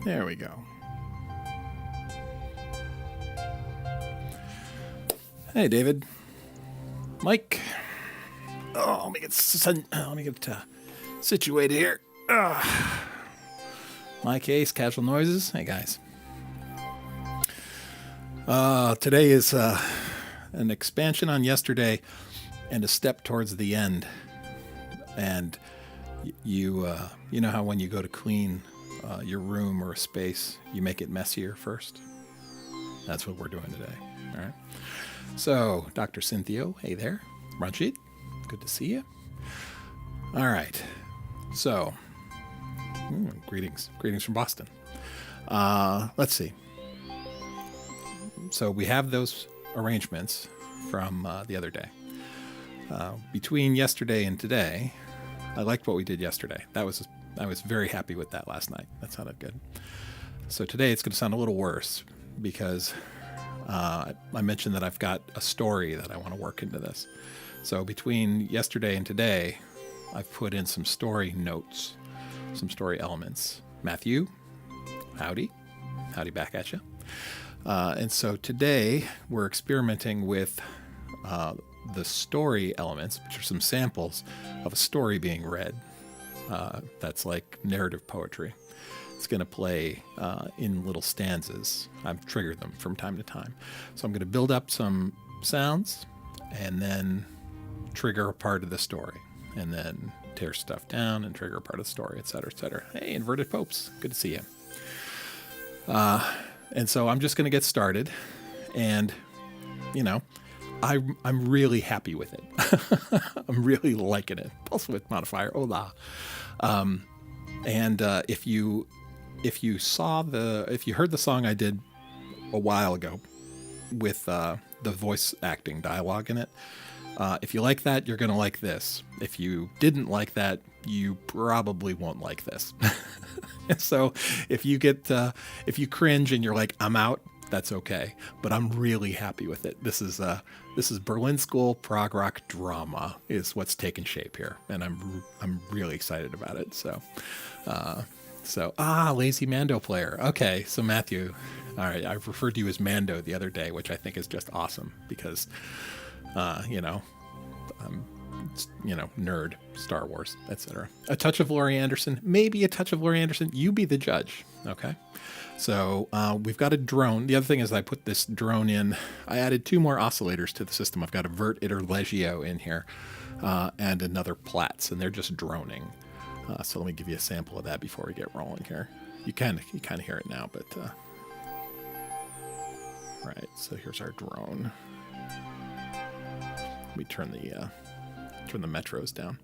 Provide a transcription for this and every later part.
There we go. Hey, David. Mike. Oh, let me get situated here. My case, casual noises. Hey, guys. Today is an expansion on yesterday and a step towards the end. And you know how when you go to clean your room or a space, you make it messier first? That's what we're doing today. All right. So, Dr. Cynthio, hey there. Runcheat, good to see you. All right. So, greetings from Boston. Let's see. So we have those arrangements from the other day. Between yesterday and today, I liked what we did yesterday. I was very happy with that last night. That sounded good. So today it's going to sound a little worse because I mentioned that I've got a story that I want to work into this. So between yesterday and today, I've put in some story notes, some story elements. Matthew, howdy back at you. And so today we're experimenting with the story elements, which are some samples of a story being read. That's like narrative poetry. It's going to play in little stanzas. I've triggered them from time to time. So I'm going to build up some sounds and then trigger a part of the story and then tear stuff down and trigger a part of the story, et cetera, et cetera. Hey, Inverted Popes, good to see you. And so I'm just going to get started, and, I'm really happy with it. I'm really liking it. Pulse width modifier, hola. And if you heard the song I did a while ago with the voice acting dialogue in it, if you like that, you're going to like this. If you didn't like that, you probably won't like this. So if you cringe and you're like, I'm out, that's okay. But I'm really happy with it. This is Berlin School Progrock drama is what's taking shape here, and I'm really excited about it. So lazy Mando player. Okay, so Matthew, all right, I've referred to you as Mando the other day, which I think is just awesome because, nerd, Star Wars, etc. A touch of Laurie Anderson, maybe a touch of Laurie Anderson. You be the judge, okay? So we've got a drone. The other thing is I put this drone in. I added 2 more oscillators to the system. I've got a Vert Iter Legio in here and another Platts, and they're just droning. So let me give you a sample of that before we get rolling here. You kind of hear it now, but right. So here's our drone. Let me turn the metros down.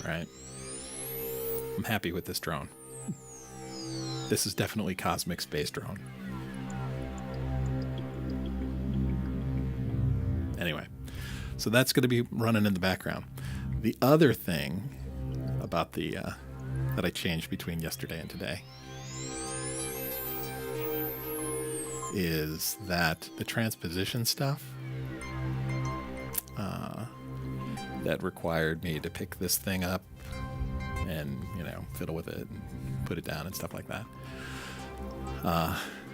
Right. I'm happy with this drone. This is definitely Cosmic Space Drone. Anyway, so that's going to be running in the background. The other thing about that I changed between yesterday and today is that the transposition stuff that required me to pick this thing up and, fiddle with it and put it down and stuff like that.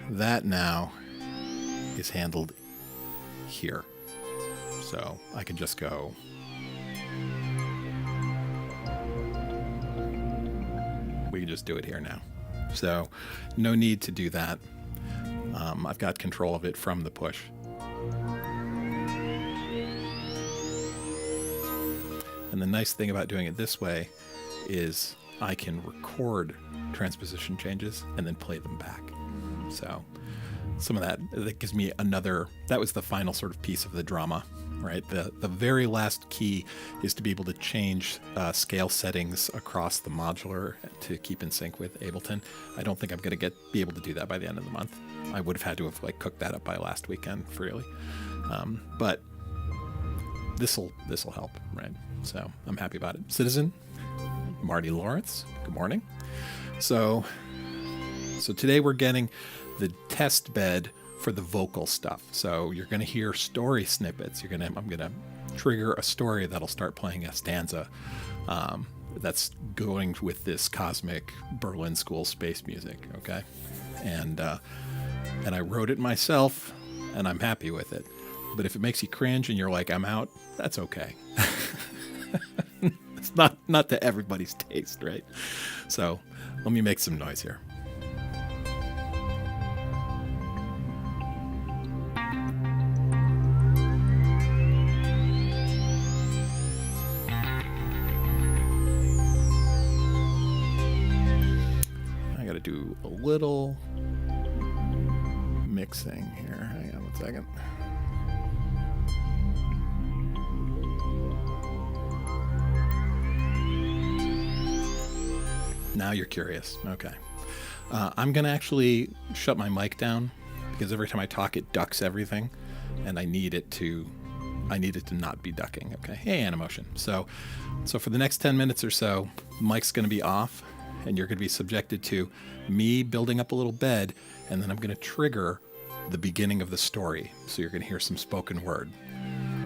That now is handled here. So I can just go. We can just do it here now. So no need to do that. I've got control of it from the push. And the nice thing about doing it this way is I can record transposition changes and then play them back. So some of that gives me that was the final sort of piece of the drama, right? The very last key is to be able to change scale settings across the modular to keep in sync with Ableton. I don't think I'm going to be able to do that by the end of the month. I would have had to have cooked that up by last weekend, really. But this'll help, right? So I'm happy about it. Citizen, Marty Lawrence, good morning. So today we're getting the test bed for the vocal stuff. So you're going to hear story snippets. I'm going to trigger a story that'll start playing a stanza that's going with this cosmic Berlin school space music, okay? And I wrote it myself, and I'm happy with it. But if it makes you cringe and you're like, I'm out, that's okay. It's not to everybody's taste, right? So let me make some noise here. I gotta do a little mixing here. Hang on 1 second. Now you're curious. Okay. I'm going to actually shut my mic down because every time I talk, it ducks everything, and I need it to not be ducking. Okay. Hey, Animotion. So for the next 10 minutes or so, mic's going to be off, and you're going to be subjected to me building up a little bed, and then I'm going to trigger the beginning of the story. So you're going to hear some spoken word.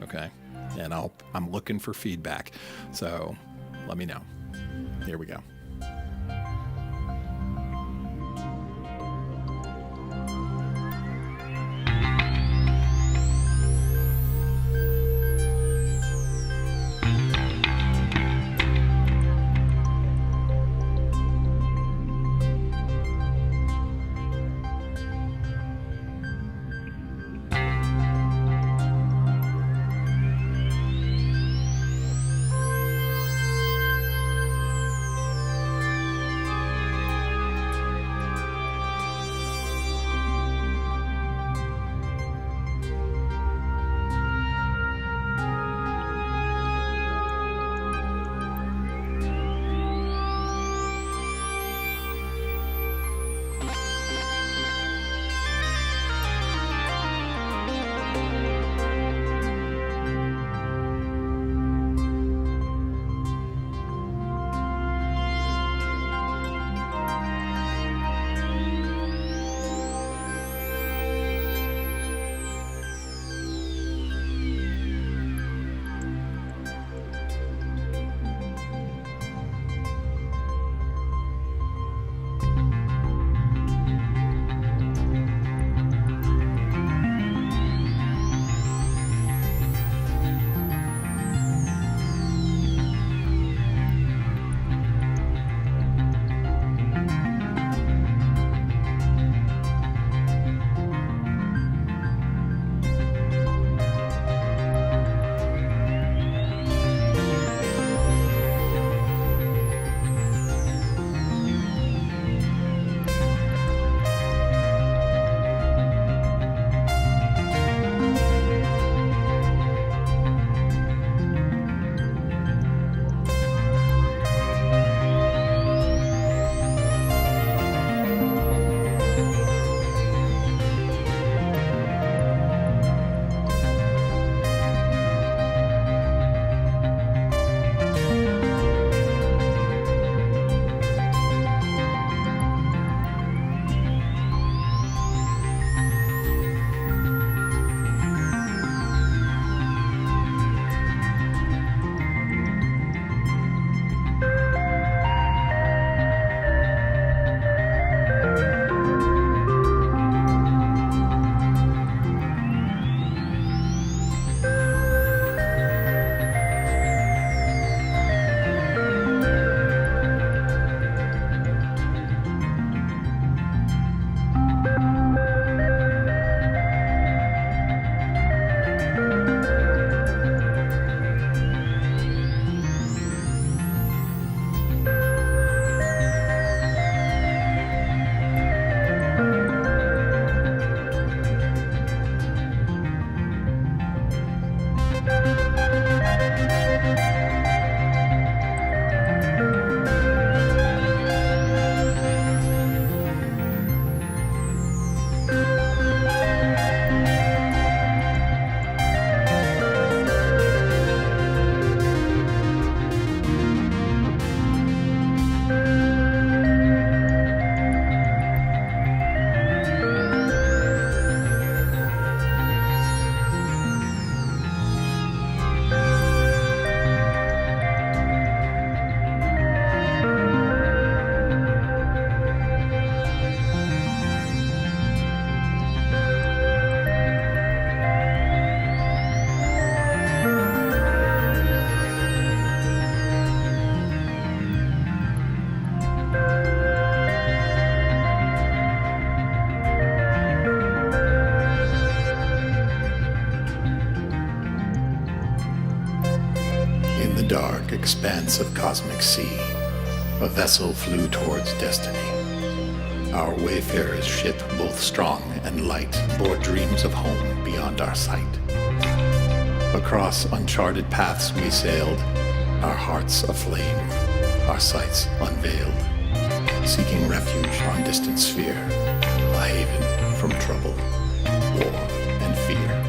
Okay. And I'm looking for feedback. So let me know. Here we go. dark expanse of cosmic sea, a vessel flew towards destiny. Our wayfarer's ship, both strong and light, bore dreams of home beyond our sight. Across uncharted paths we sailed, our hearts aflame, our sights unveiled, seeking refuge on distant sphere, a haven from trouble, war, and fear.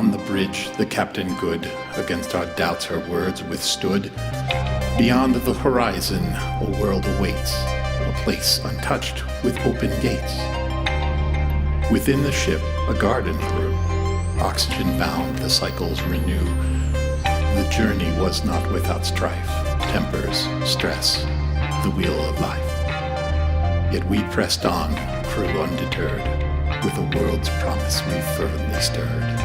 On the bridge, the captain good, against our doubts her words withstood. Beyond the horizon, a world awaits, a place untouched with open gates. Within the ship, a garden grew. Oxygen bound, the cycles renew. The journey was not without strife, tempers, stress, the wheel of life. Yet we pressed on, crew undeterred, with a world's promise we fervently stirred.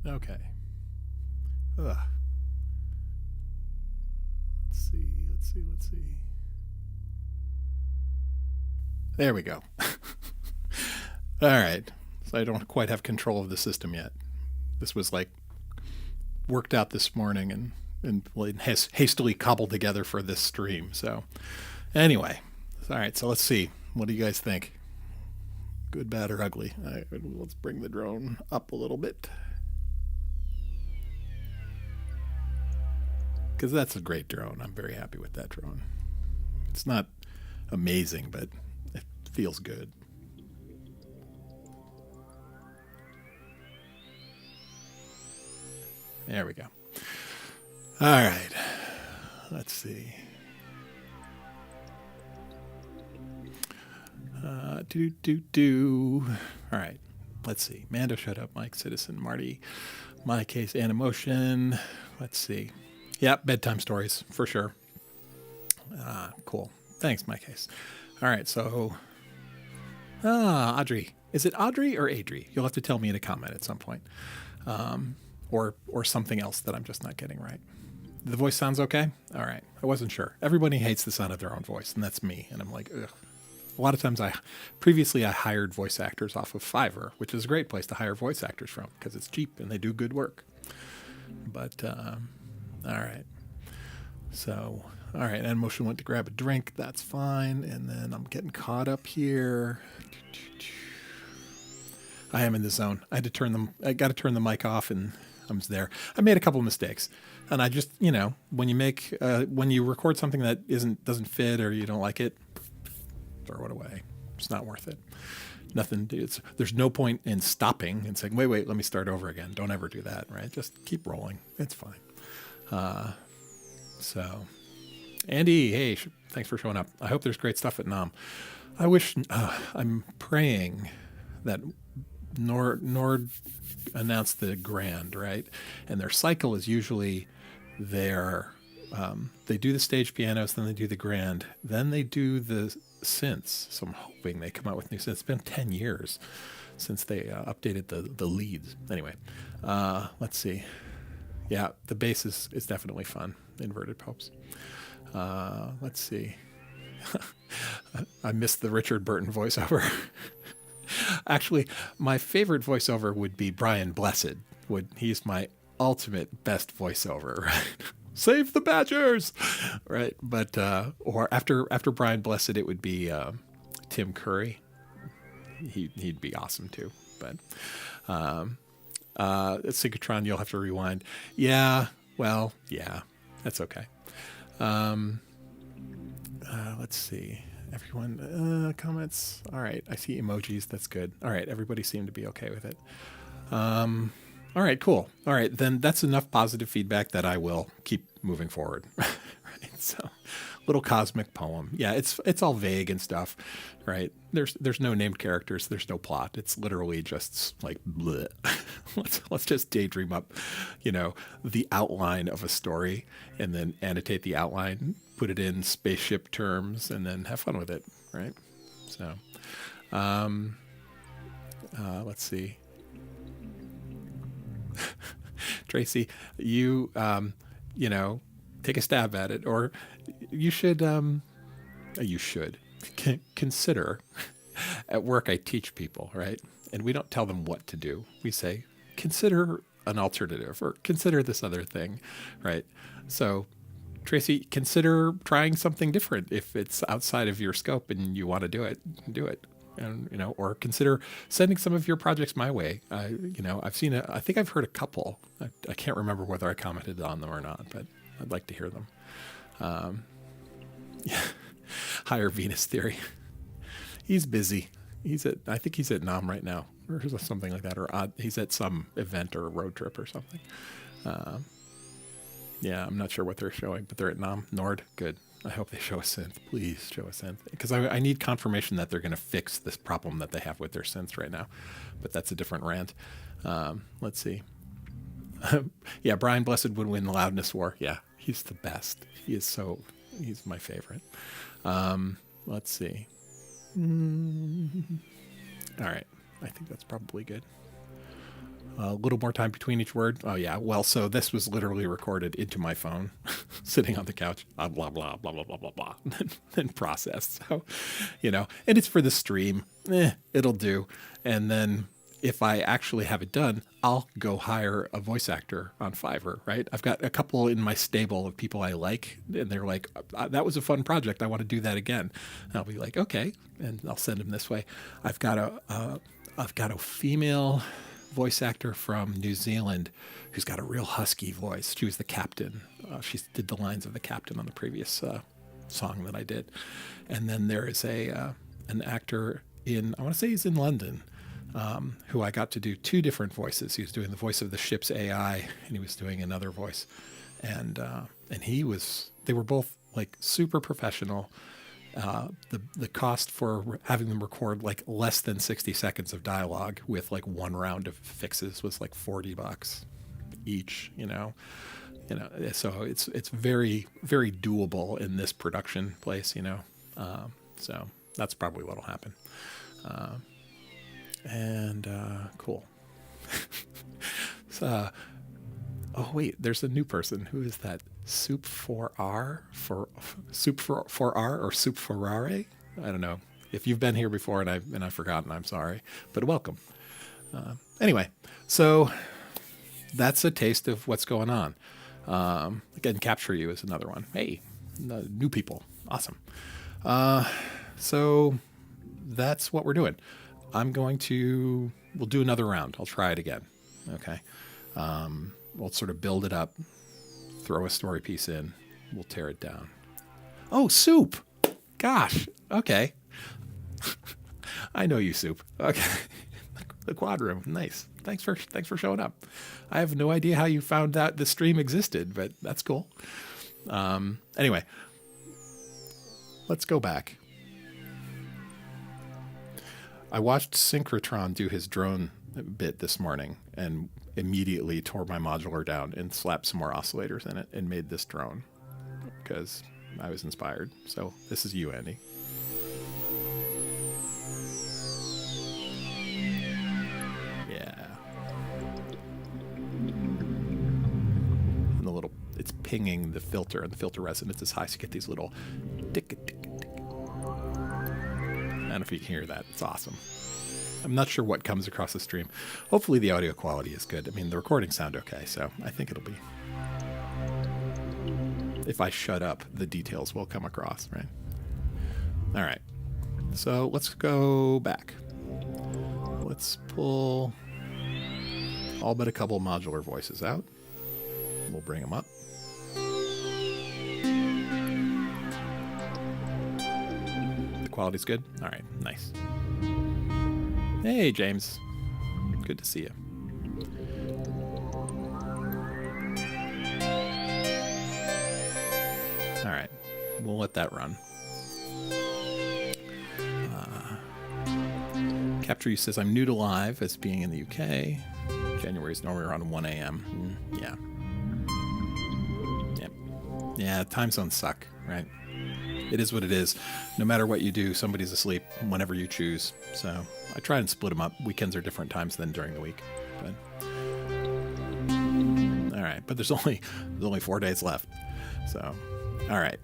Okay. Ugh. Let's see. There we go. All right. So I don't quite have control of the system yet. This was like worked out this morning and hastily cobbled together for this stream. So anyway, all right. So let's see. What do you guys think? Good, bad, or ugly? All right, let's bring the drone up a little bit. Because that's a great drone. I'm very happy with that drone. It's not amazing, but it feels good. There we go. All right. Let's see. All right. Let's see. Mando, shut up. Mike, Citizen, Marty, My Case, Animotion. Let's see. Yeah, bedtime stories, for sure. Cool. Thanks, My Case. All right, so... Audrey. Is it Audrey or Adri? You'll have to tell me in a comment at some point. Or something else that I'm just not getting right. The voice sounds okay? All right. I wasn't sure. Everybody hates the sound of their own voice, and that's me. And I'm like, ugh. A lot of times previously I hired voice actors off of Fiverr, which is a great place to hire voice actors from because it's cheap and they do good work. But... all right. So, all right. Animotion went to grab a drink. That's fine. And then I'm getting caught up here. I am in the zone. I got to turn the mic off and I'm there. I made a couple of mistakes. And I just, when you record something that doesn't fit or you don't like it, throw it away. It's not worth it. Nothing. There's no point in stopping and saying, wait, let me start over again. Don't ever do that, right? Just keep rolling. It's fine. So Andy, hey, thanks for showing up. I hope there's great stuff at NOM. I wish, I'm praying that Nord announced the Grand, right? And their cycle is usually they do the stage pianos, then they do the Grand, then they do the synths. So I'm hoping they come out with new synths. It's been 10 years since they updated the leads. Anyway, let's see. Yeah, the bass is definitely fun. Inverted popes. Let's see. I missed the Richard Burton voiceover. Actually, my favorite voiceover would be Brian Blessed. He's my ultimate best voiceover, right? Save the Badgers, right? But or after Brian Blessed, it would be Tim Curry. He'd be awesome too. But Synchrotron, you'll have to rewind. Yeah, well, yeah, that's okay. Let's see. Everyone, comments. All right, I see emojis. That's good. All right, everybody seemed to be okay with it. All right, cool. All right, then that's enough positive feedback that I will keep moving forward. Right, so little cosmic poem. Yeah, it's all vague and stuff, right? There's no named characters. There's no plot. It's literally just like bleh. Let's just daydream up, the outline of a story and then annotate the outline put it in spaceship terms and then have fun with it, right? So, let's see. Tracy, you take a stab at it, or you should consider. At work, I teach people, right? And we don't tell them what to do. We say, consider an alternative or consider this other thing, right? So, Tracy, consider trying something different. If it's outside of your scope and you want to do it, do it. And, or consider sending some of your projects my way. I think I've heard a couple. I can't remember whether I commented on them or not, but I'd like to hear them. Yeah. Higher Venus Theory. He's busy. I think he's at Nam right now, or something like that, or he's at some event or a road trip or something. Yeah, I'm not sure what they're showing, but they're at Nam. Nord, good. I hope they show a synth. Please show a synth, because I need confirmation that they're going to fix this problem that they have with their synths right now. But that's a different rant. Let's see. Yeah, Brian Blessed would win the loudness war. Yeah, he's the best. He's my favorite. Let's see. All right. I think that's probably good. A little more time between each word. Oh, yeah. Well, so this was literally recorded into my phone, sitting on the couch, blah, blah, blah, blah, blah, blah, blah, blah, then processed. So, and it's for the stream. It'll do. And then if I actually have it done, I'll go hire a voice actor on Fiverr, right? I've got a couple in my stable of people I like, and they're like, that was a fun project. I want to do that again. And I'll be like, okay. And I'll send them this way. I've got a female voice actor from New Zealand who's got a real husky voice. She was the captain. She did the lines of the captain on the previous song that I did. And then there is an actor I want to say he's in London, who I got to do two different voices. He was doing the voice of the ship's AI, and he was doing another voice. And they were both like super professional. The cost for having them record like less than 60 seconds of dialogue with like one round of fixes was like $40 each, so it's very, very doable in this production place, so that's probably what'll happen. Cool. So, oh wait, there's a new person. Who is that? Soup for R or Soup Ferrare? I don't know. If you've been here before and I've forgotten, I'm sorry, but welcome. Anyway, so that's a taste of what's going on. Again, Capture You is another one. Hey, new people. Awesome. So that's what we're doing. We'll do another round. I'll try it again. Okay. We'll sort of build it up, throw a story piece in, we'll tear it down. Oh, Soup. Gosh. Okay. I know you, Soup. Okay. The quad room. Nice. Thanks for showing up. I have no idea how you found out the stream existed, but that's cool. Anyway, let's go back. I watched Synchrotron do his drone bit this morning and immediately tore my modular down and slapped some more oscillators in it and made this drone because I was inspired. So this is you, Andy. Yeah. And it's pinging the filter, and the filter resonance is high, so you get these little tick, tick, tick. I don't know if you can hear that. It's awesome. I'm not sure what comes across the stream. Hopefully the audio quality is good. I mean, the recordings sound okay, so I think it'll be... If I shut up, the details will come across, right? All right. So let's go back. Let's pull all but a couple modular voices out. We'll bring them up. The quality's good? All right, nice. Hey, James. Good to see you. All right, we'll let that run. Capture You says, I'm new to live as being in the UK. January is normally around 1 a.m. Yeah. Yep. Yeah, time zones suck. right? It is what it is. No matter what you do, somebody's asleep whenever you choose. So I try and split them up. Weekends are different times than during the week. But all right, but there's only 4 days left. So, all right.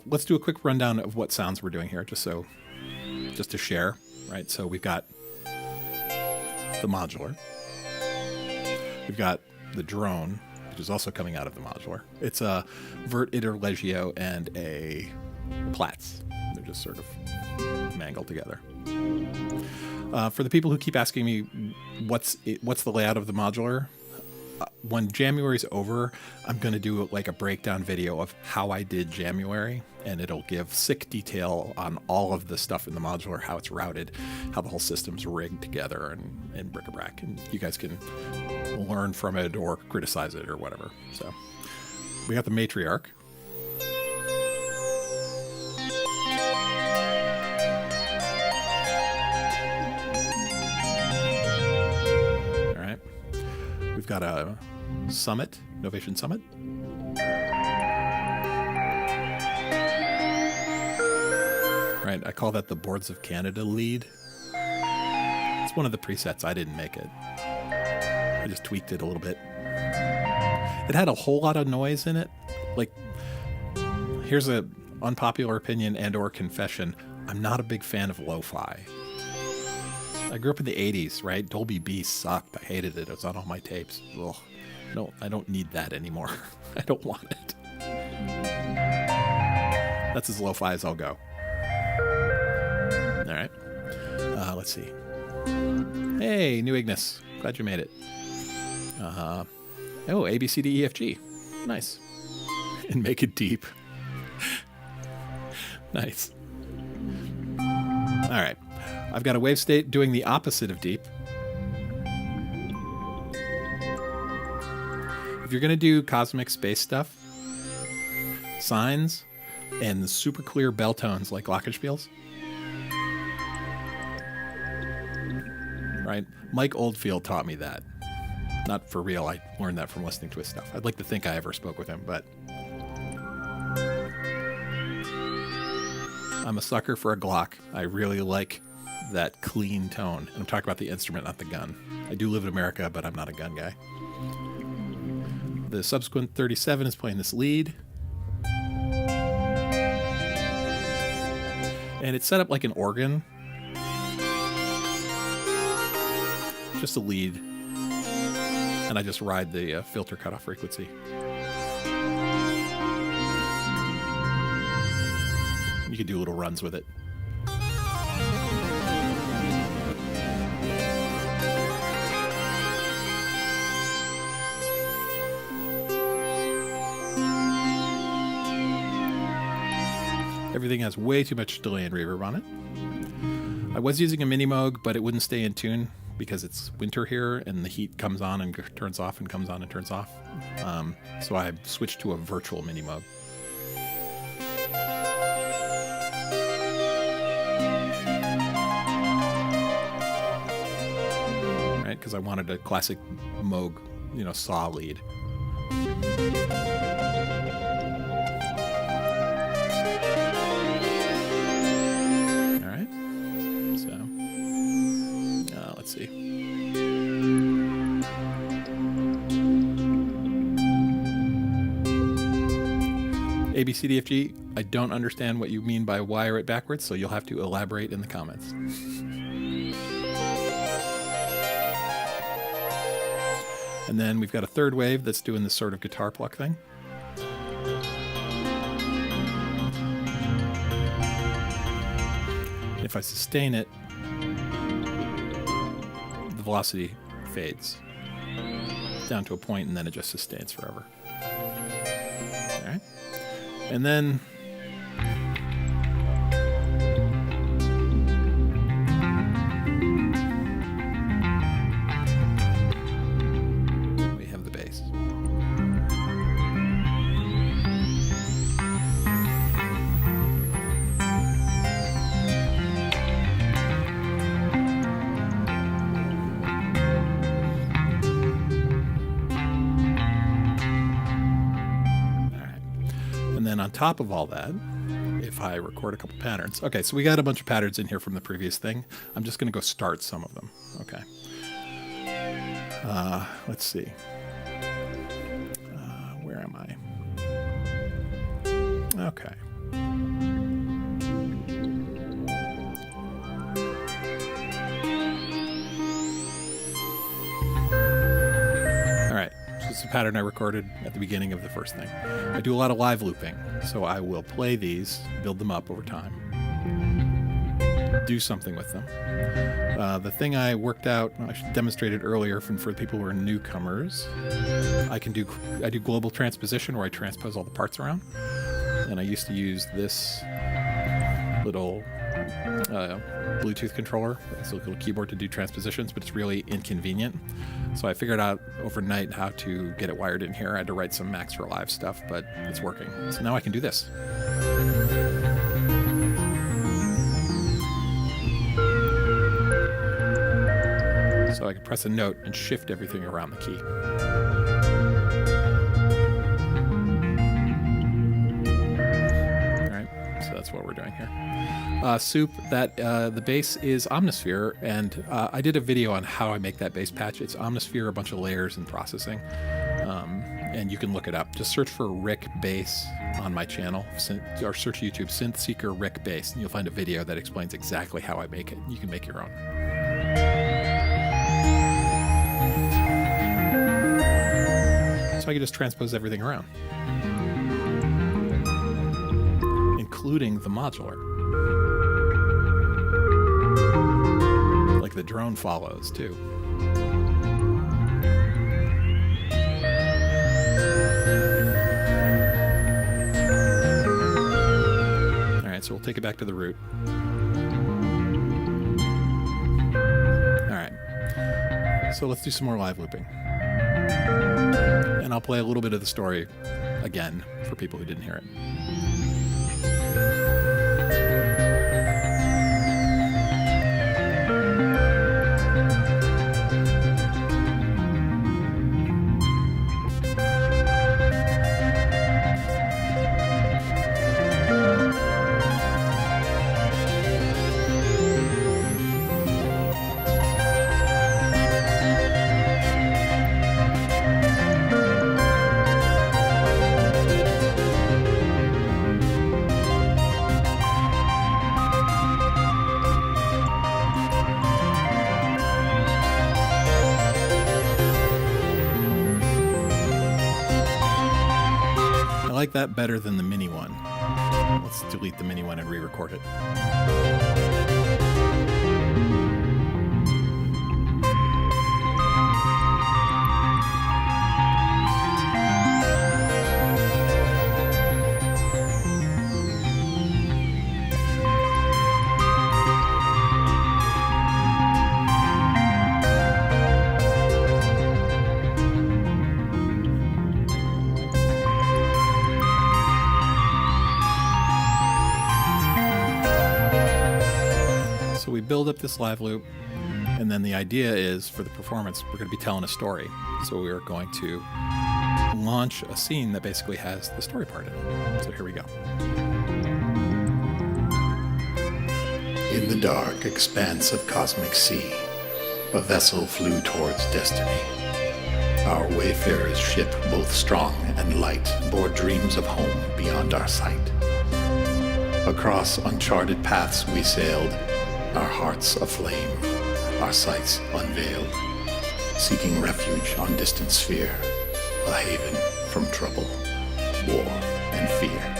Let's do a quick rundown of what sounds we're doing here, just to share, right? So we've got the modular. We've got the drone, which is also coming out of the modular. It's a Vert Interlegio and a Platz. They're just sort of mangled together. For the people who keep asking me what's the layout of the modular, when January's over, I'm going to do like a breakdown video of how I did January, and it'll give sick detail on all of the stuff in the modular, how it's routed, how the whole system's rigged together and bric-a-brac, and you guys can learn from it or criticize it or whatever. So we got the matriarch. We've got a summit, Novation Summit. Right, I call that the Boards of Canada lead. It's one of the presets. I didn't make it. I just tweaked it a little bit. It had a whole lot of noise in it. Like, here's an unpopular opinion and or confession. I'm not a big fan of lo-fi. I grew up in the 80s, right? Dolby B sucked. I hated it. It was on all my tapes. Ugh. No, I don't need that anymore. I don't want it. That's as lo-fi as I'll go. All right. Let's see. Hey, new Ignis. Glad you made it. Oh, A, B, C, D, E, F, G. Nice. And make it deep. Nice. All right. I've got a wave state doing the opposite of deep. If you're going to do cosmic space stuff, signs, and super clear bell tones like glockenspiels, right? Mike Oldfield taught me that. Not for real. I learned that from listening to his stuff. I'd like to think I ever spoke with him, but I'm a sucker for a Glock. I really like that clean tone. And I'm talking about the instrument, not the gun. I do live in America, but I'm not a gun guy. The subsequent 37 is playing this lead. And it's set up like an organ. Just a lead. And I just ride the filter cutoff frequency. You can do little runs with it. Everything has way too much delay and reverb on it. I was using a mini Moog, but it wouldn't stay in tune because it's winter here and the heat comes on and turns off and comes on and turns off. So I switched to a virtual mini Moog. Right, because I wanted a classic Moog, saw lead. Let's see. A, B, C, D, F, G. I don't understand what you mean by wire it backwards, so you'll have to elaborate in the comments. And then we've got a third wave that's doing this sort of guitar pluck thing. If I sustain it, the velocity fades down to a point and then it just sustains forever. All right. And then we have the bass. then on top of all that, if I record a couple patterns. Okay, so we got a bunch of patterns in here from the previous thing. I'm just going to go start some of them. Okay. Let's see. Where am I? Okay. This is a pattern I recorded at the beginning of the first thing. I do a lot of live looping, so I will play these, build them up over time, do something with them. The thing I worked out, I demonstrated earlier for people who are newcomers, I do global transposition where I transpose all the parts around, and I used to use this little Bluetooth controller. It's a little keyboard to do transpositions, but it's really inconvenient. So I figured out overnight how to get it wired in here. I had to write some Max for Live stuff, but it's working. So now I can do this. So I can press a note and shift everything around the key. All right, so that's what we're doing here. Soup, the bass is Omnisphere, and I did a video on how I make that bass patch. It's Omnisphere, a bunch of layers and processing, and you can look it up. Just search for Rick Bass on my channel, or search YouTube, Synth Seeker Rick Bass, and you'll find a video that explains exactly how I make it. You can make your own. So I can just transpose everything around, including the modular. Like the drone follows too. All right, so we'll take it back to the root. All right, so let's do some more live looping. And I'll play a little bit of the story again for people who didn't hear it. I like that better than the mini one. Let's delete the mini one and re-record it. So we build up this live loop, and then the idea is for the performance, we're going to be telling a story. So we are going to launch a scene that basically has the story part in it. So here we go. In the dark expanse of cosmic sea, a vessel flew towards destiny. Our wayfarer's ship, both strong and light, bore dreams of home beyond our sight. Across uncharted paths we sailed, our hearts aflame, our sights unveiled, seeking refuge on distant sphere, a haven from trouble, war, and fear.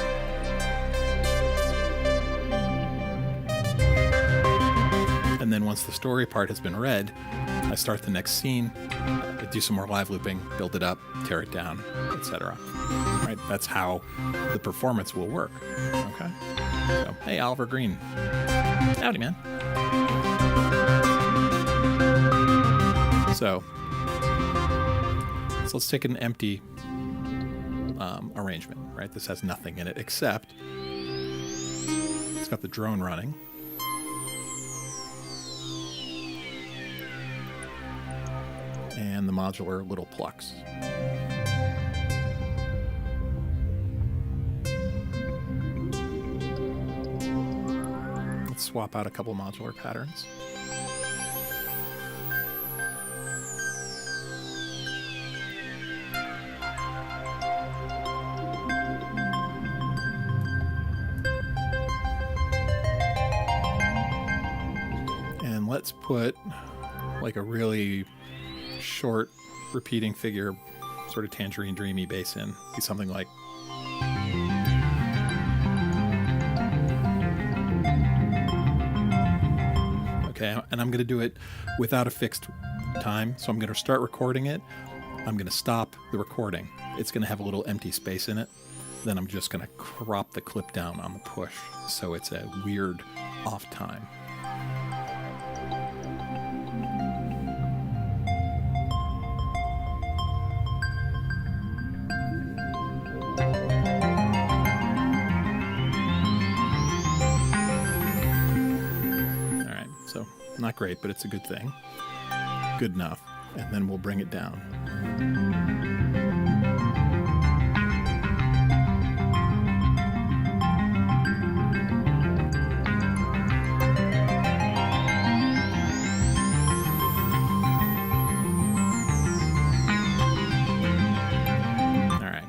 And then once the story part has been read, I start the next scene, I do some more live looping, build it up, tear it down, etc. Right? That's how the performance will work. Okay? So, hey, Oliver Green. Howdy, man. So let's take an empty arrangement, right? This has nothing in it except it's got the drone running. And the modular little plucks. swap out a couple modular patterns. And let's put like a really short repeating figure, sort of Tangerine Dreamy bass in. Be something like. Okay, and I'm going to do it without a fixed time. So I'm going to start recording it. I'm going to stop the recording. It's going to have a little empty space in it. Then I'm just going to crop the clip down on the push. So it's a weird off time. Not great, but it's a good thing. Good enough. And then we'll bring it down. All right.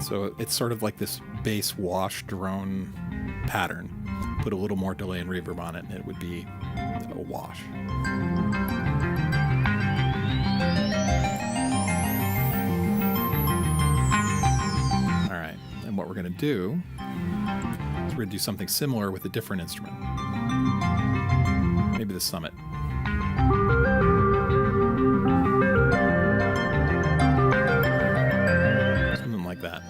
So it's sort of like this bass wash drone pattern. Put a little more delay and reverb on it, and it would be a wash. All right, and what we're going to do is we're going to do something similar with a different instrument. Maybe the Summit. Something like that.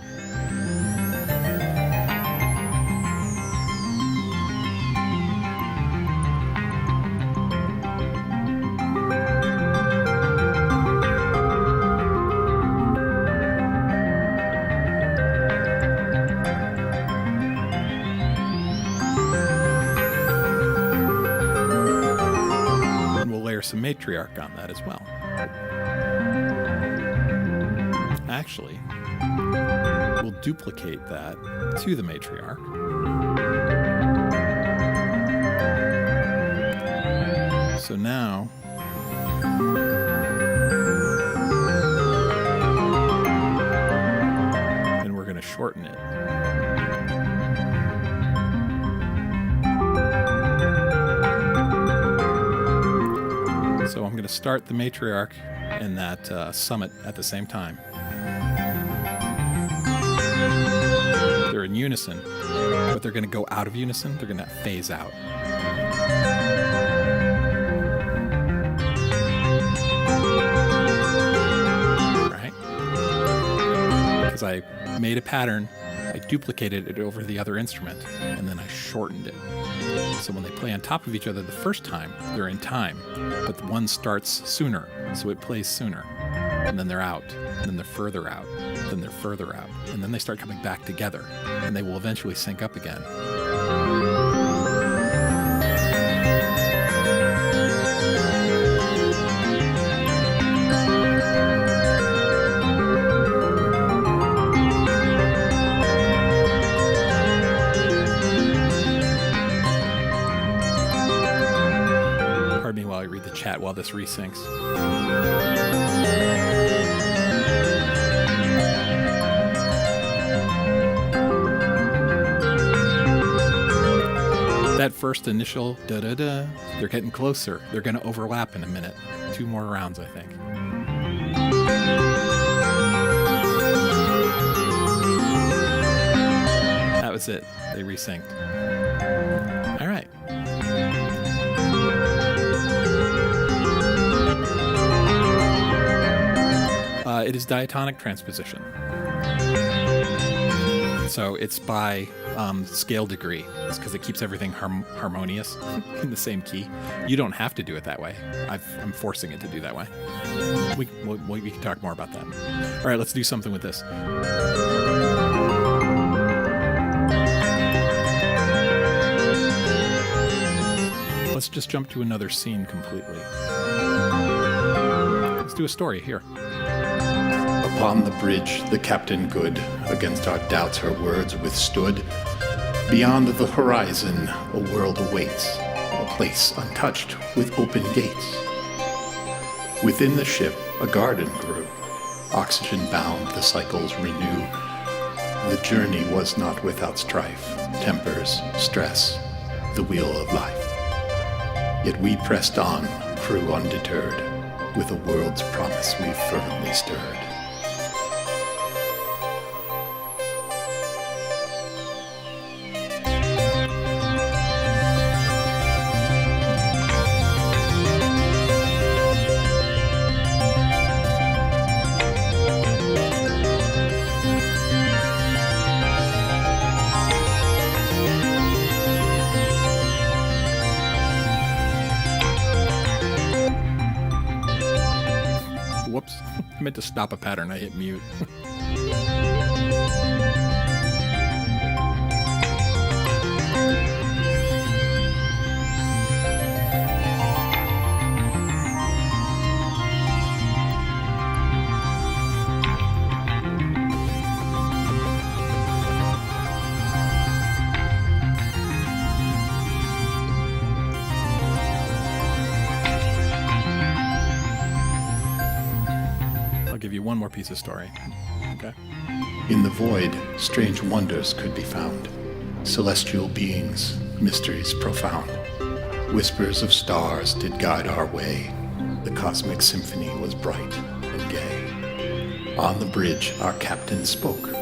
Some matriarch on that as well. Actually, we'll duplicate that to the matriarch. So now and we're going to shorten it. So I'm going to start the matriarch and that summit at the same time. They're in unison, but they're going to go out of unison. They're going to phase out. Right? Because I made a pattern, I duplicated it over the other instrument, and then I shortened it. So when they play on top of each other the first time, they're in time, but the one starts sooner, so it plays sooner. And then they're out, and then they're further out, then they're further out, and then they start coming back together, and they will eventually sync up again. While I read the chat while this resyncs. That first initial da-da-da, they're getting closer. They're going to overlap in a minute. 2 more rounds, I think. That was it. They resynced. All right. It is diatonic transposition. So it's by scale degree. It's because it keeps everything harmonious in the same key. You don't have to do it that way. I'm forcing it to do that way. We can talk more about that. All right, let's do something with this. Let's just jump to another scene completely. Let's do a story here. Upon the bridge, the captain good against our doubts her words withstood. Beyond the horizon, a world awaits, a place untouched with open gates. Within the ship, a garden grew. Oxygen bound, the cycles renew. The journey was not without strife, tempers, stress, the wheel of life. Yet we pressed on, crew undeterred, with a world's promise we fervently stirred. Whoops. I meant to stop a pattern. I hit mute. I'll give you one more piece of story. Okay. In the void, strange wonders could be found. Celestial beings, mysteries profound. Whispers of stars did guide our way. The cosmic symphony was bright and gay. On the bridge, our captain spoke.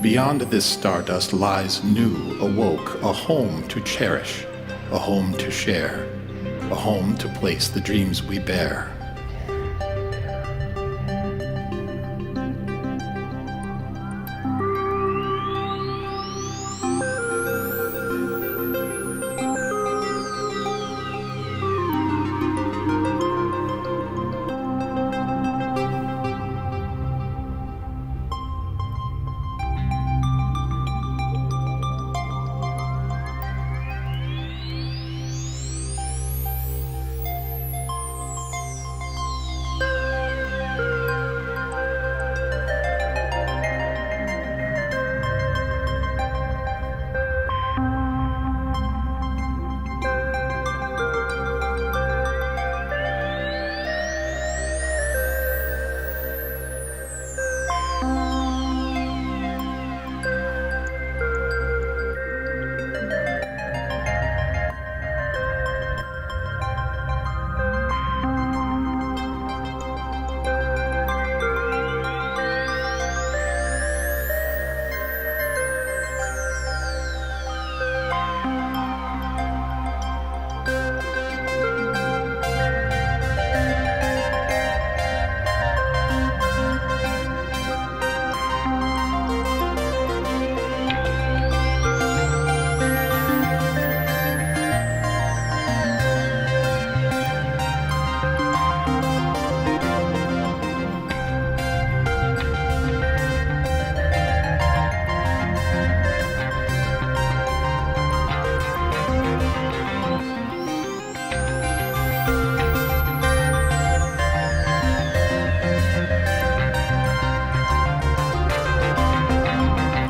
Beyond this stardust lies new, awoke, a home to cherish, a home to share, a home to place the dreams we bear.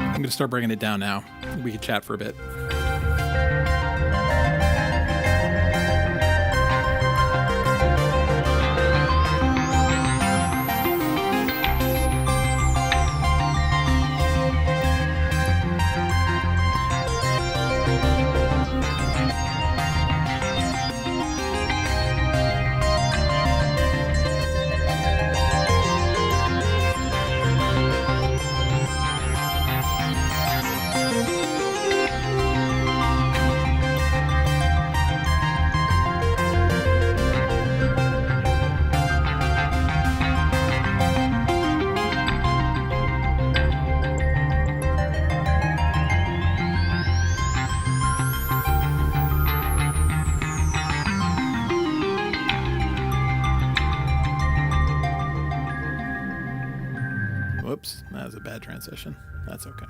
I'm going to start bringing it down now. We can chat for a bit. Whoops, that was a bad transition. That's okay.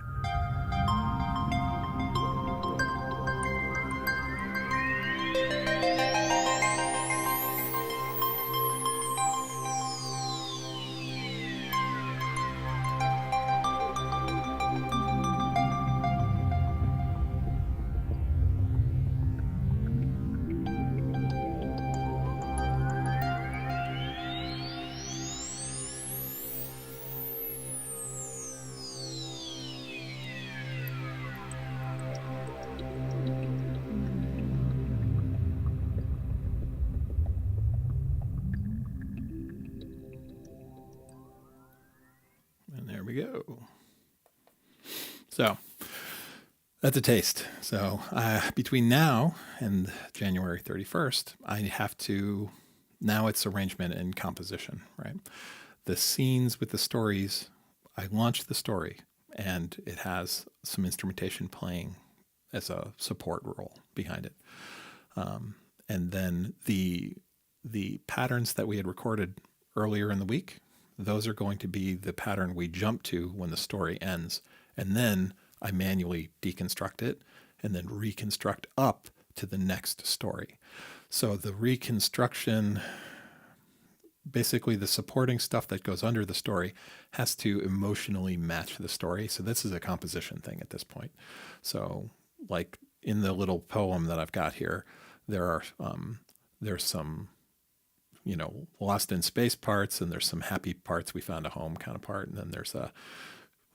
we go. So that's a taste. So between now and January 31st, I have to, now it's arrangement and composition, right? The scenes with the stories, I launched the story and it has some instrumentation playing as a support role behind it. And then the patterns that we had recorded earlier in the week, those are going to be the pattern we jump to when the story ends. And then I manually deconstruct it and then reconstruct up to the next story. So the reconstruction, basically the supporting stuff that goes under the story, has to emotionally match the story. So this is a composition thing at this point. So like in the little poem that I've got here, there's some, lost in space parts, and there's some happy parts, we found a home kind of part, and then there's a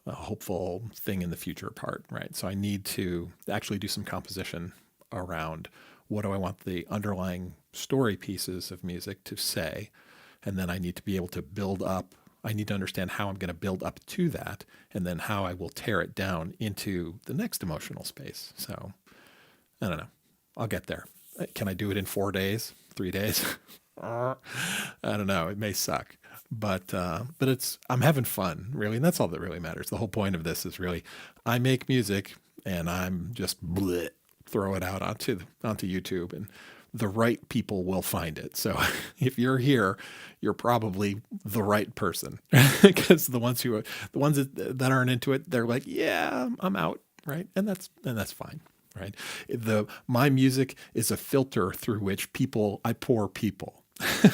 hopeful thing in the future part, right? So I need to actually do some composition around what do I want the underlying story pieces of music to say, and then I need to be able to build up. I need to understand how I'm going to build up to that, and then how I will tear it down into the next emotional space. So I don't know. I'll get there. Can I do it in 4 days, 3 days? I don't know. It may suck, but I'm having fun, really. And that's all that really matters. The whole point of this is really, I make music and I'm just throw it out onto YouTube, and the right people will find it. So if you're here, you're probably the right person, because the ones that aren't into it, they're like, yeah, I'm out. Right. And that's fine. Right. My music is a filter through which I pour people.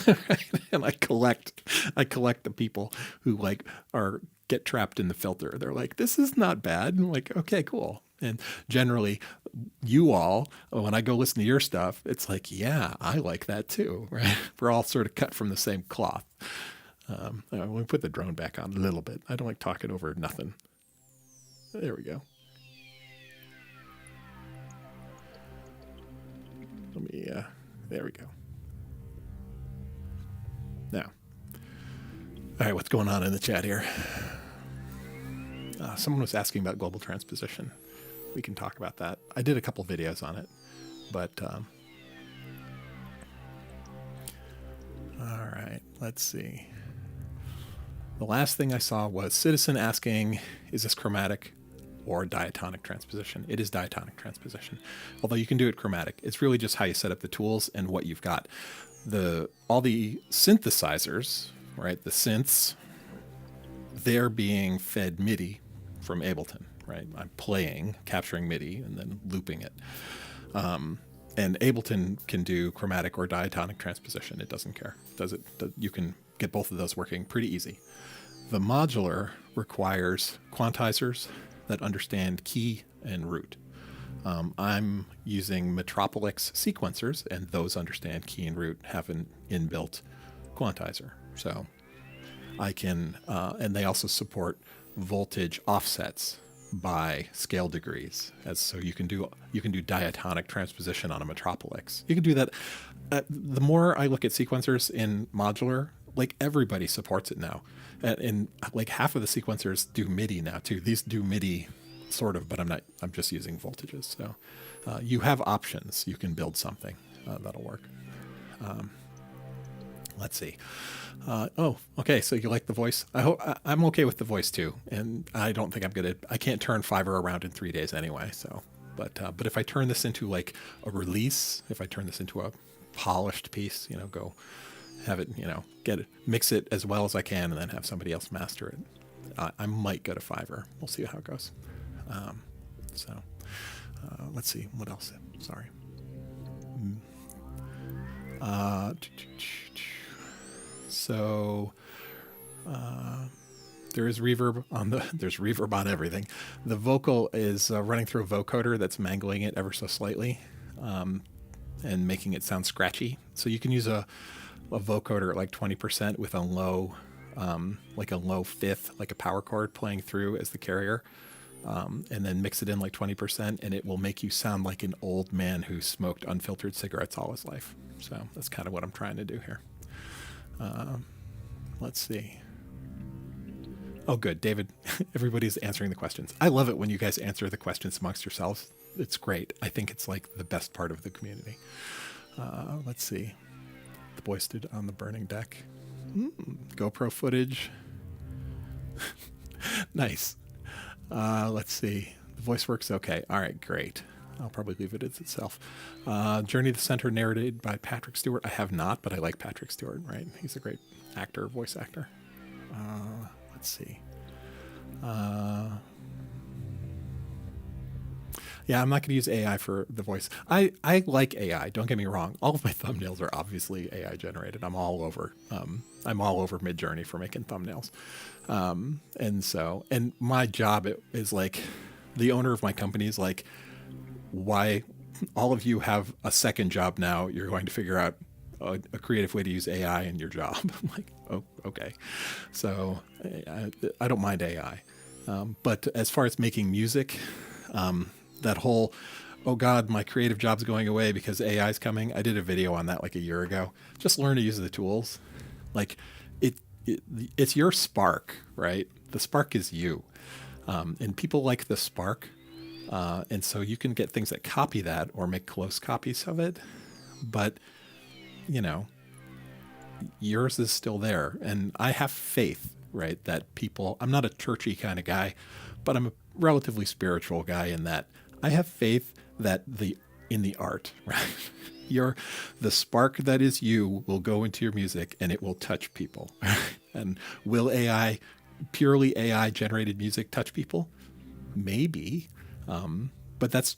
Right? And I collect the people who get trapped in the filter. They're like, this is not bad. And I'm like, okay, cool. And generally you all, when I go listen to your stuff, it's like, yeah, I like that too. Right. We're all sort of cut from the same cloth. Let me put the drone back on a little bit. I don't like talking over nothing. There we go. There we go. Now, all right, what's going on in the chat here? Someone was asking about global transposition. We can talk about that. I did a couple videos on it, but all right, let's see. The last thing I saw was Citizen asking, is this chromatic or diatonic transposition? It is diatonic transposition, although you can do it chromatic. It's really just how you set up the tools and what you've got. All the synthesizers, right? The synths, they're being fed MIDI from Ableton, right? I'm capturing MIDI and then looping it. And Ableton can do chromatic or diatonic transposition. It doesn't care. You can get both of those working pretty easy. The modular requires quantizers that understand key and root. I'm using Metropolis sequencers, and those understand key and root, have an inbuilt quantizer. So I can, and they also support voltage offsets by scale degrees. So you can do diatonic transposition on a Metropolis. You can do that. The more I look at sequencers in modular, like everybody supports it now. And like half of the sequencers do MIDI now too. These do MIDI sort of, but I'm just using voltages. So you have options. You can build something that'll work. Let's see. Okay. So you like the voice? I'm okay with the voice too. And I don't think I can't turn Fiverr around in 3 days anyway. So, but if I turn this into like a release, if I turn this into a polished piece, go have it, mix it as well as I can, and then have somebody else master it. I might go to Fiverr. We'll see how it goes. Let's see what else. Sorry. There's reverb on everything. The vocal is running through a vocoder that's mangling it ever so slightly, and making it sound scratchy. So you can use a vocoder at like 20% with a low fifth, like a power chord playing through as the carrier, and then mix it in like 20%, and it will make you sound like an old man who smoked unfiltered cigarettes all his life. So that's kind of what I'm trying to do here. Let's see. Oh, good. David, everybody's answering the questions. I love it when you guys answer the questions amongst yourselves. It's great. I think it's like the best part of the community. Let's see. The boy stood on the burning deck. GoPro footage. Nice. Let's see. The voice works okay. All right, great. I'll probably leave it as itself. Journey to the Center, narrated by Patrick Stewart. I have not, but I like Patrick Stewart, right? He's a great actor, voice actor. Let's see. Yeah, I'm not going to use AI for the voice. I like AI. Don't get me wrong. All of my thumbnails are obviously AI generated. I'm all over Midjourney for making thumbnails. And my job is like, the owner of my company is like, why all of you have a second job now? You're going to figure out a creative way to use AI in your job. I'm like, oh, okay. So I don't mind AI. But as far as making music, that whole, oh God, my creative job's going away because AI is coming. I did a video on that like a year ago. Just learn to use the tools. Like it's your spark, right? The spark is you. And people like the spark. And so you can get things that copy that or make close copies of it. But, you know, yours is still there. And I have faith, right, that people, I'm not a churchy kind of guy, but I'm a relatively spiritual guy in that I have faith that in the art, right? The spark that is you will go into your music and it will touch people. And will purely AI generated music touch people? Maybe. But it's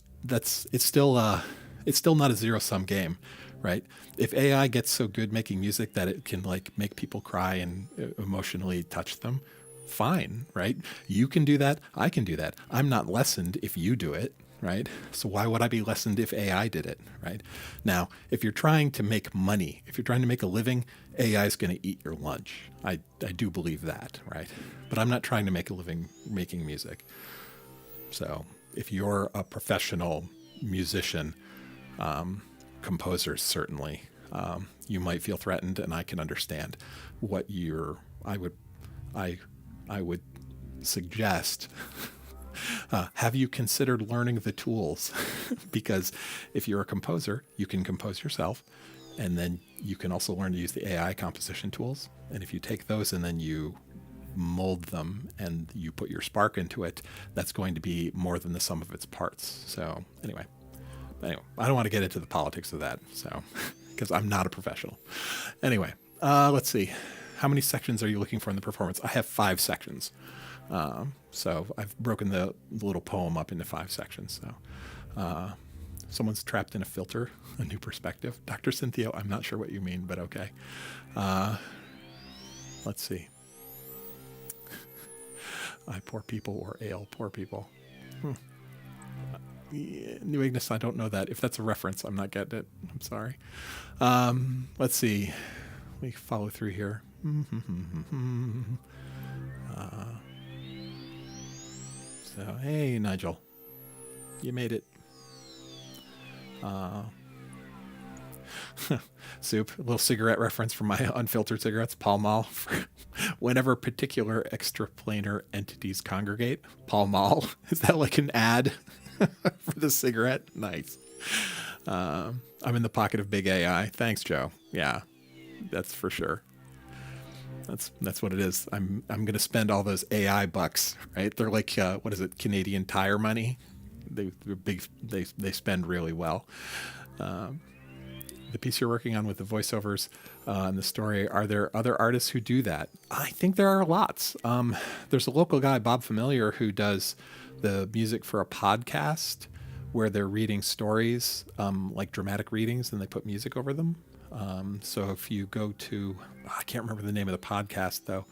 still not a zero-sum game, right? If AI gets so good making music that it can like make people cry and emotionally touch them, fine, right? You can do that. I can do that. I'm not lessened if you do it, right? So why would I be lessened if AI did it, right? Now, if you're trying to make money, if you're trying to make a living, AI is going to eat your lunch. I do believe that, right? But I'm not trying to make a living making music. So if you're a professional musician, composers certainly, you might feel threatened, and I can understand what I would suggest. Have you considered learning the tools? Because if you're a composer, you can compose yourself, and then you can also learn to use the AI composition tools. And if you take those and then you mold them and you put your spark into it, that's going to be more than the sum of its parts. So anyway, I don't want to get into the politics of that, so because I'm not a professional. Anyway, let's see. How many sections are you looking for in the performance? I have 5 sections. So I've broken the little poem up into 5 sections. So someone's trapped in a filter, a new perspective. Dr. Cynthia, I'm not sure what you mean, but okay. Let's see. I poor people or ale poor people. New Ignis, I don't know that. If that's a reference, I'm not getting it. I'm sorry. Let's see. Let me follow through here. So, hey, Nigel. You made it. Soup, a little cigarette reference from my unfiltered cigarettes, Pall Mall. Whenever particular extraplanar entities congregate, Pall Mall. Is that like an ad for the cigarette? Nice. I'm in the pocket of big AI. Thanks, Joe. Yeah, that's for sure. That's what it is. I'm going to spend all those AI bucks, right? They're like, what is it? Canadian Tire money. They're big. They spend really well. The piece you're working on with the voiceovers and the story, are there other artists who do that? I think there are lots. There's a local guy, Bob Familiar, who does the music for a podcast where they're reading stories, like dramatic readings, and they put music over them. So if you go to, I can't remember the name of the podcast though,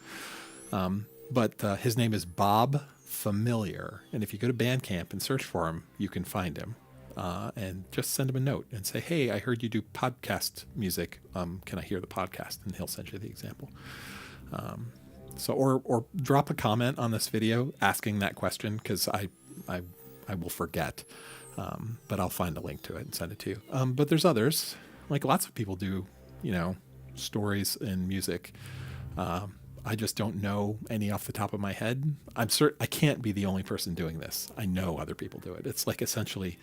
but his name is Bob Familiar. And if you go to Bandcamp and search for him, you can find him. And just send him a note and say, hey, I heard you do podcast music. Can I hear the podcast? And he'll send you the example. Or drop a comment on this video asking that question, because I will forget. But I'll find a link to it and send it to you. But there's others, like lots of people do, stories and music. I just don't know any off the top of my head. I'm certain I can't be the only person doing this. I know other people do it. It's like essentially,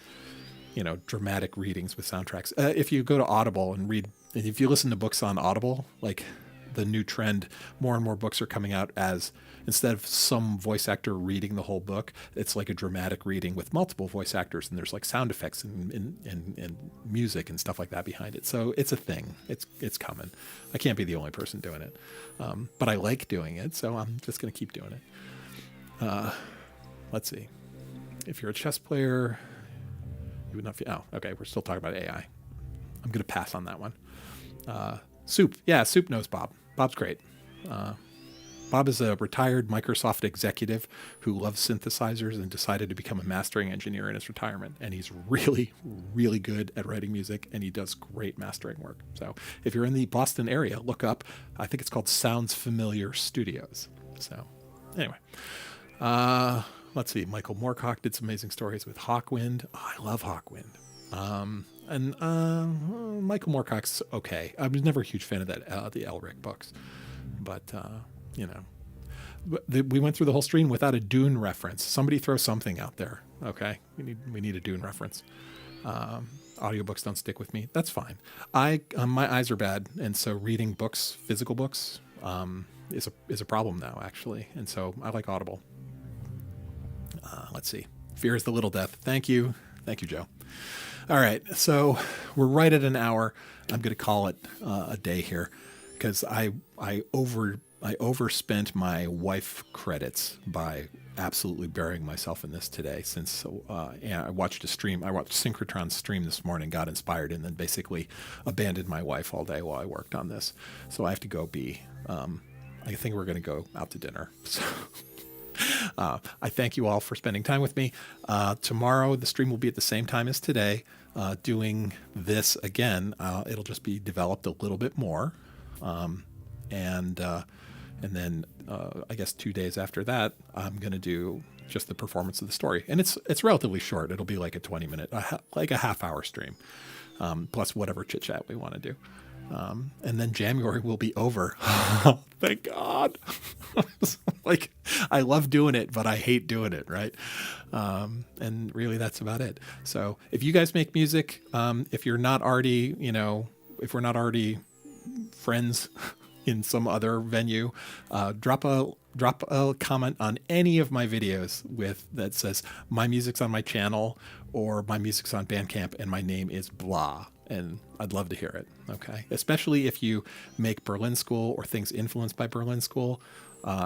dramatic readings with soundtracks. If you go to Audible and read, and if you listen to books on Audible, like the new trend, more and more books are coming out as, instead of some voice actor reading the whole book, it's like a dramatic reading with multiple voice actors, and there's like sound effects and music and stuff like that behind it. So it's a thing. It's coming. I can't be the only person doing it, but I like doing it, so I'm just going to keep doing it. Let's see. If you're a chess player, you would not feel. Oh, okay. We're still talking about AI. I'm going to pass on that one. Soup. Yeah, Soup knows Bob. Bob's great. Bob is a retired Microsoft executive who loves synthesizers and decided to become a mastering engineer in his retirement. And he's really, really good at writing music, and he does great mastering work. So if you're in the Boston area, look up, I think it's called Sounds Familiar Studios. So anyway, let's see. Michael Moorcock did some amazing stories with Hawkwind. Oh, I love Hawkwind. And Michael Moorcock's okay. I was never a huge fan of the Elric books, but we went through the whole stream without a Dune reference. Somebody throw something out there. Okay, we need a Dune reference. Audiobooks don't stick with me. That's fine. My eyes are bad, and so reading books, physical books, is a problem now actually. And so I like Audible. Let's see. Fear is the little death. Thank you, Joe. All right, so we're right at an hour. I'm going to call it a day here because I overspent my wife credits by absolutely burying myself in this today. Since I watched a stream, I watched Synchrotron's stream this morning, got inspired, and then basically abandoned my wife all day while I worked on this. So I have to go be. I think we're going to go out to dinner. So. I thank you all for spending time with me. Tomorrow, the stream will be at the same time as today, doing this again. It'll just be developed a little bit more. And then I guess 2 days after that, I'm going to do just the performance of the story. And it's relatively short. It'll be like a 20-minute, like a half-hour stream, plus whatever chit-chat we want to do. And then January will be over. Thank God. Like, I love doing it, but I hate doing it, right? And really, that's about it. So if you guys make music, if you're not already, if we're not already friends in some other venue, drop a comment on any of my videos that says my music's on my channel or my music's on Bandcamp and my name is blah. And I'd love to hear it. Okay. Especially if you make Berlin School or things influenced by Berlin School,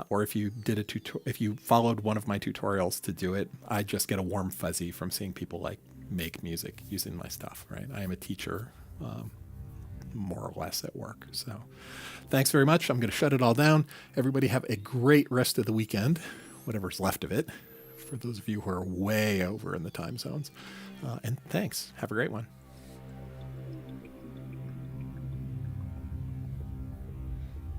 or if you did if you followed one of my tutorials to do it, I just get a warm fuzzy from seeing people like make music using my stuff. Right. I am a teacher, more or less at work. So thanks very much. I'm going to shut it all down. Everybody have a great rest of the weekend, whatever's left of it, for those of you who are way over in the time zones. And thanks. Have a great one.